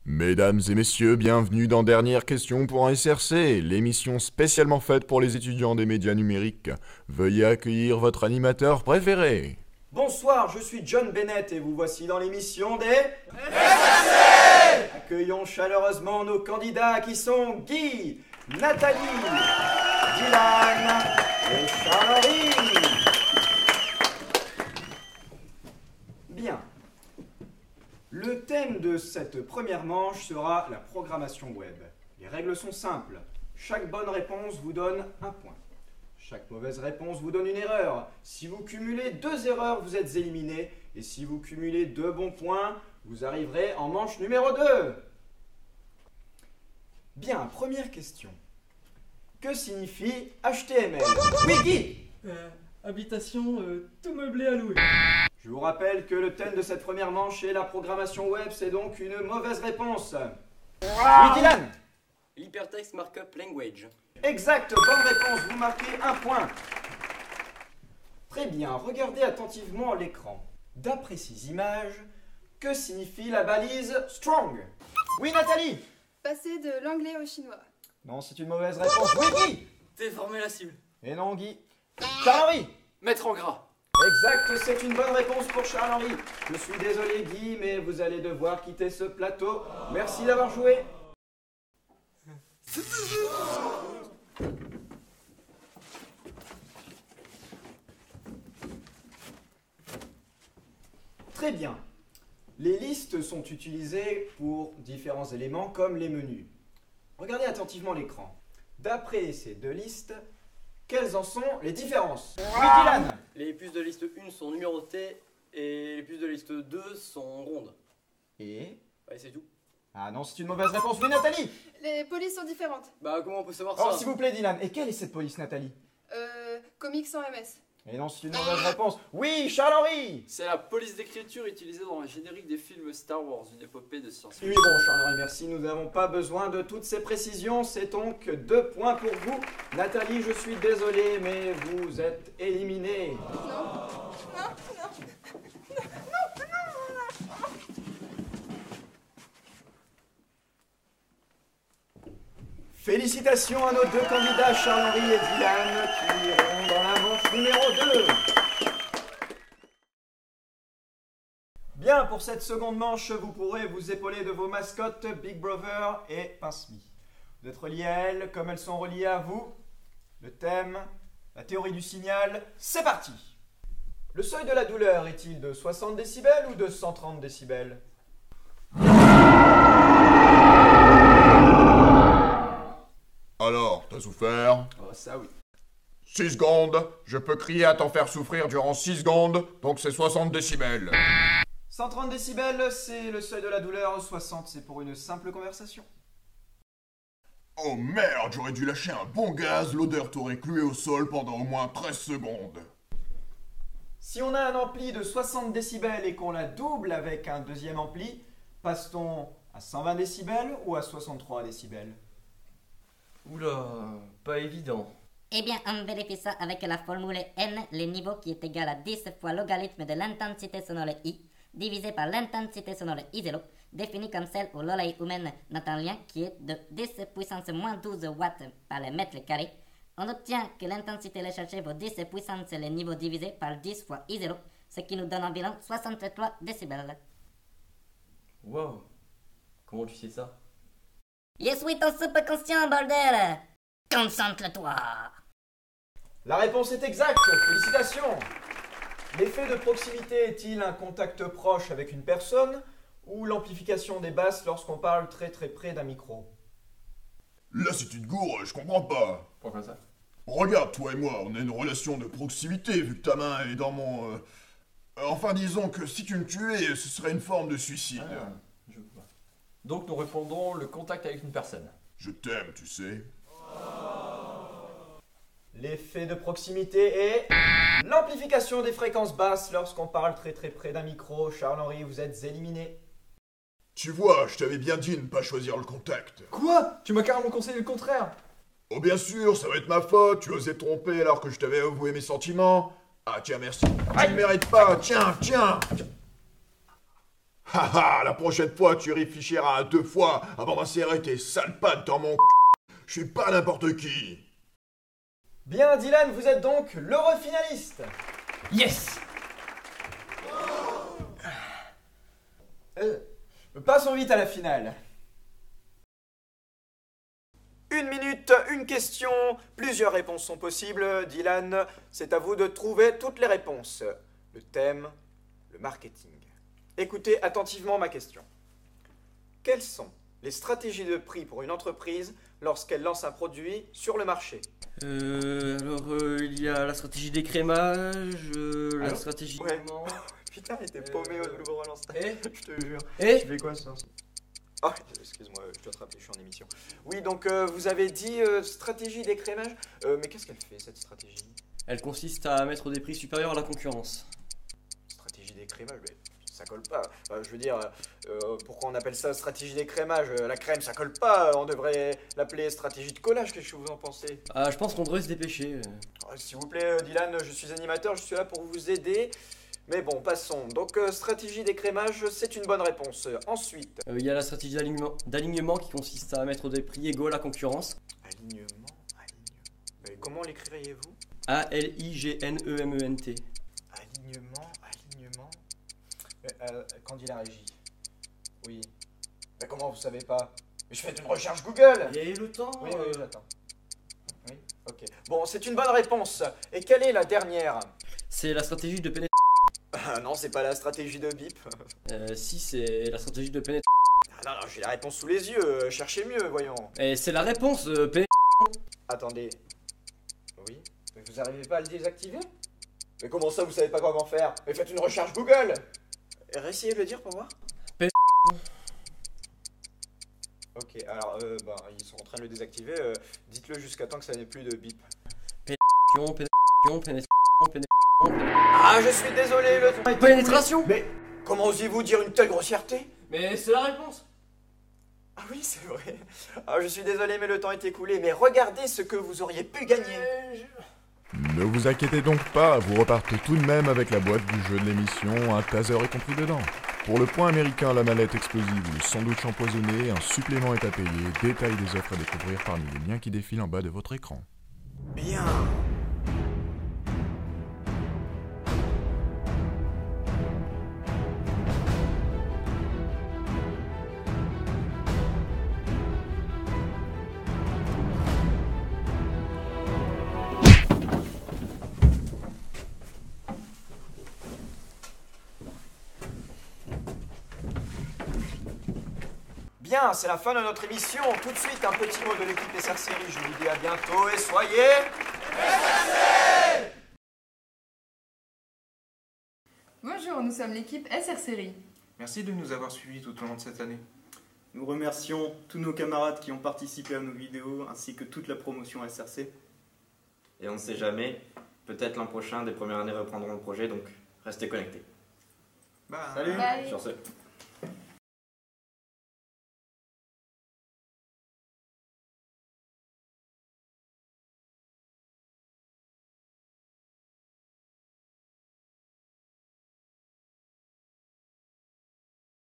Mesdames et messieurs, bienvenue dans Dernière question pour un SRC, l'émission spécialement faite pour les étudiants des médias numériques. Veuillez accueillir votre animateur préféré. Bonsoir, je suis John Bennett et vous voici dans l'émission des SRC. Accueillons chaleureusement nos candidats qui sont Guy, Nathalie, Dylan et Charles-Henri. Bien. Le thème de cette première manche sera la programmation web. Les règles sont simples. Chaque bonne réponse vous donne un point. Chaque mauvaise réponse vous donne une erreur. Si vous cumulez 2 erreurs, vous êtes éliminé. Et si vous cumulez 2 bons points, vous arriverez en manche numéro 2. Bien, première question. Que signifie HTML? Oui, Guy! Habitation tout meublé à louer. Je vous rappelle que le thème de cette première manche est la programmation web, c'est donc une mauvaise réponse. Oui, Dylan! L'hypertext markup language. Exact, bonne réponse, vous marquez un point. Très bien, regardez attentivement l'écran. D'après ces images, que signifie la balise strong? Oui, Nathalie? Passer de l'anglais au chinois. Non, c'est une mauvaise réponse. Oui, Guy? Déformer la cible. Et non, Guy. Charles-Henri? Mettre en gras. Exact, c'est une bonne réponse pour Charles-Henri. Je suis désolé, Guy, mais vous allez devoir quitter ce plateau. Merci d'avoir joué. Très bien. Les listes sont utilisées pour différents éléments comme les menus. Regardez attentivement l'écran. D'après ces 2 listes, quelles en sont les différences? Oui, Dylan? Les puces de liste 1 sont numérotées et les puces de liste 2 sont rondes. Et? Ouais, c'est tout. Ah non, c'est une mauvaise réponse. Oui, Nathalie? Les polices sont différentes. Bah, comment on peut savoir Oh, ça? s'il vous plaît, Dylan. Et quelle est cette police, Nathalie? Comics sans MS. Et non, c'est une mauvaise réponse. Oui, Charles-Henri? C'est la police d'écriture utilisée dans le générique des films Star Wars, une épopée de science-fiction. Oui, bon, Charles-Henri, merci. Nous n'avons pas besoin de toutes ces précisions. C'est donc 2 points pour vous. Nathalie, je suis désolé, mais vous êtes éliminée. Félicitations à nos 2 candidats, Charles-Henri et Dylan, qui iront dans la manche numéro 2. Bien, pour cette seconde manche, vous pourrez vous épauler de vos mascottes Big Brother et Pince-Me. Vous êtes reliés à elles comme elles sont reliées à vous. Le thème, la théorie du signal, c'est parti. Le seuil de la douleur est-il de 60 décibels ou de 130 décibels? Alors, t'as souffert? Oh, ça oui. 6 secondes, je peux crier à t'en faire souffrir durant 6 secondes, donc c'est 60 décibels. 130 décibels, c'est le seuil de la douleur. 60, c'est pour une simple conversation. Oh merde, j'aurais dû lâcher un bon gaz, l'odeur t'aurait cloué au sol pendant au moins 13 secondes. Si on a un ampli de 60 décibels et qu'on la double avec un deuxième ampli, passe-t-on à 120 décibels ou à 63 décibels? Oula, pas évident. Eh bien, on vérifie ça avec la formule n, le niveau qui est égal à 10 fois logarithme de l'intensité sonore I, divisé par l'intensité sonore I0, définie comme celle où l'oreille humaine n'a un lien qui est de 10 puissance moins 12 watts par le mètre carré. On obtient que l'intensité recherchée vaut 10 puissance le niveau divisé par 10 fois I0, ce qui nous donne environ 63 décibels. Wow. Comment tu sais ça? Je suis ton subconscient, bordel! Concentre-toi! La réponse est exacte, félicitations! L'effet de proximité est-il un contact proche avec une personne ou l'amplification des basses lorsqu'on parle très très près d'un micro? Là c'est une gourre, je comprends pas. Pourquoi ça? Regarde, toi et moi, on a une relation de proximité vu que ta main est dans mon... Enfin disons que si tu me tuais, ce serait une forme de suicide. Ah, je vois. Donc nous répondons le contact avec une personne. Je t'aime, tu sais. L'effet de proximité est l'amplification des fréquences basses lorsqu'on parle très très près d'un micro. Charles-Henri, vous êtes éliminé. Tu vois, je t'avais bien dit de ne pas choisir le contact. Quoi? Tu m'as carrément conseillé le contraire. Oh bien sûr, ça va être ma faute, tu osais te tromper alors que je t'avais avoué mes sentiments. Ah tiens, merci. Tu ne mérites pas, tiens. Haha, la prochaine fois, tu réfléchiras à 2 fois avant d'insérer tes sales pattes dans mon c***. Je suis pas n'importe qui. Bien, Dylan, vous êtes donc l'heureux finaliste. Yes! Passons vite à la finale. 1 minute, une question, plusieurs réponses sont possibles. Dylan, c'est à vous de trouver toutes les réponses. Le thème, le marketing. Écoutez attentivement ma question. Quelles sont les stratégies de prix pour une entreprise lorsqu'elle lance un produit sur le marché? Il y a la stratégie d'écrémage, la Allô? stratégie Ouais. d'augment. Putain, il était paumé au nouveau relance. Eh? Je te jure. Eh? Tu fais quoi ça? Ah, excuse-moi, je dois te rappeler, je suis en émission. Oui, donc vous avez dit stratégie d'écrémage. Mais qu'est-ce qu'elle fait cette stratégie? Elle consiste à mettre des prix supérieurs à la concurrence. Stratégie d'écrémage, mais ça colle pas. Je veux dire, pourquoi on appelle ça stratégie d'écrémage? La crème, ça colle pas. On devrait l'appeler stratégie de collage. Qu'est-ce que vous en pensez? Ah, je pense qu'on devrait se dépêcher. S'il vous plaît, Dylan, je suis animateur, je suis là pour vous aider. Mais bon, passons. Donc, stratégie d'écrémage, c'est une bonne réponse. Ensuite, Il y a la stratégie d'alignement qui consiste à mettre des prix égaux à la concurrence. alignement. Mais comment l'écririez-vous? A-L-I-G-N-E-M-E-N-T. Alignement. Quand dit la régie? Oui. Mais comment vous savez pas? Mais je fais une recherche Google. Et le temps Oui, j'attends. Oui, ok. Bon, c'est une bonne réponse. Et quelle est la dernière? C'est la stratégie de pénétration. Ah non, c'est pas la stratégie de bip. Si, c'est la stratégie de pénétration. Ah non, j'ai la réponse sous les yeux. Cherchez mieux, voyons. Et c'est la réponse, Attendez. Oui? Mais vous arrivez pas à le désactiver? Mais comment ça, vous savez pas comment faire? Mais faites une recherche Google. Essayez de le dire pour voir. Ok, alors, ils sont en train de le désactiver. Dites-le jusqu'à temps que ça n'ait plus de bip. Ah, je suis désolé, le temps est écoulé. Pénétration. Mais comment osez-vous dire une telle grossièreté? Mais c'est la réponse! Ah oui, c'est vrai. Ah, je suis désolé, mais le temps est écoulé. Mais regardez ce que vous auriez pu gagner. Ne vous inquiétez donc pas, vous repartez tout de même avec la boîte du jeu de l'émission, un taser est compris dedans. Pour le point américain, la mallette explosive, le sandwich empoisonné, un supplément est à payer, détail des offres à découvrir parmi les liens qui défilent en bas de votre écran. Bien. Bien, c'est la fin de notre émission. Tout de suite, un petit mot de l'équipe SR Série. Je vous dis à bientôt et soyez... Bonjour, nous sommes l'équipe SR Série. Merci de nous avoir suivis tout au long de cette année. Nous remercions tous nos camarades qui ont participé à nos vidéos ainsi que toute la promotion SRC. Et on ne sait jamais, peut-être l'an prochain, des premières années reprendront le projet, donc restez connectés. Bye. Sur ce.